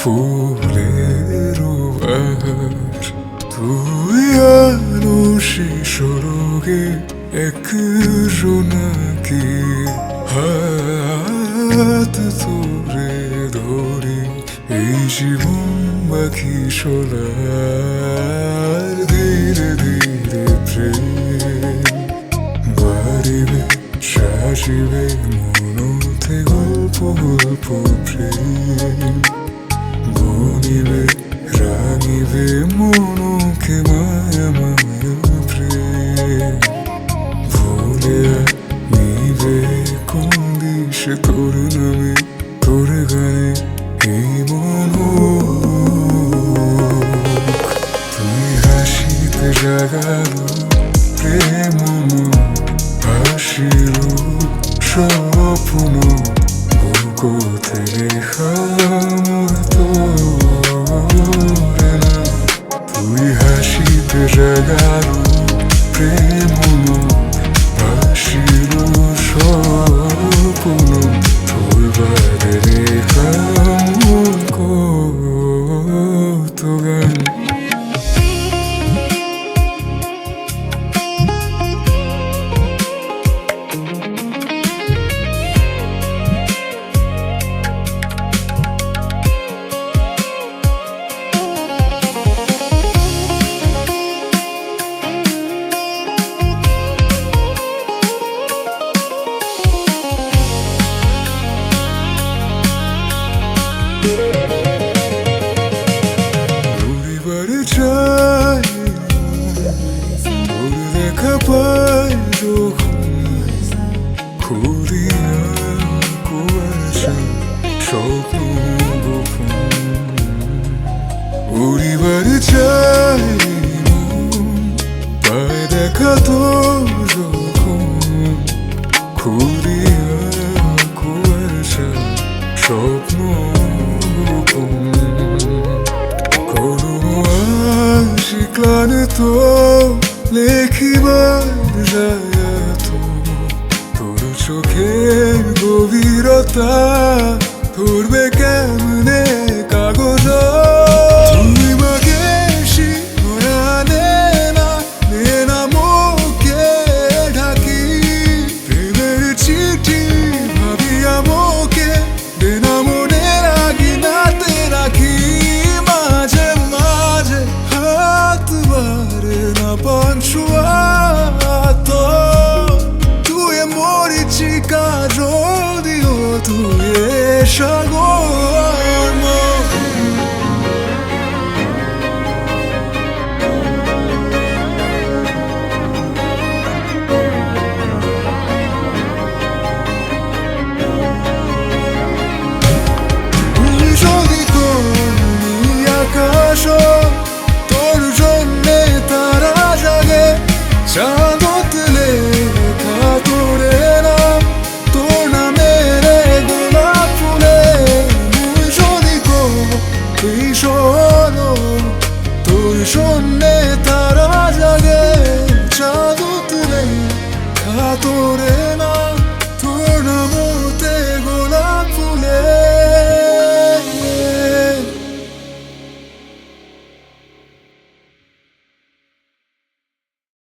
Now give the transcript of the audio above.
ফুলেরও বাহার তুই আলো সে সরগে এক জোনাকি হাত তোরে ধরি এই জীবন বাকি সোলার ধীরে ধীরে প্রেম বাড়িবে সাজিবে মনতে গল্প গল্প প্রেম বনিবে রাঙিবে মনকে মায়া মায়া প্রেম ভুলে নিবে কোন দিশে তোর নামে তোর গানে এই মন তুই হাসিতে জাগালো প্রেম হাসিল স্বপ্ন বুকতে লেখা মোর তোরে নাম তুই হাসিতে জাগালো প্রেম হাসিল স্বপ্ন তোর বারে লেখা মোর কত গান ঘুরিবার চাই তোর দেখা পাই যখন খুলিয়া কুয়াশা স্বপ্ন গোপন উড়িবার চাই পায় দেখা তোর যখন খুলিয়া কুয়াশা স্বপ্ন গোপন ক্লানে তো লেখিবার যায় তো তোর চোখের গভীরতা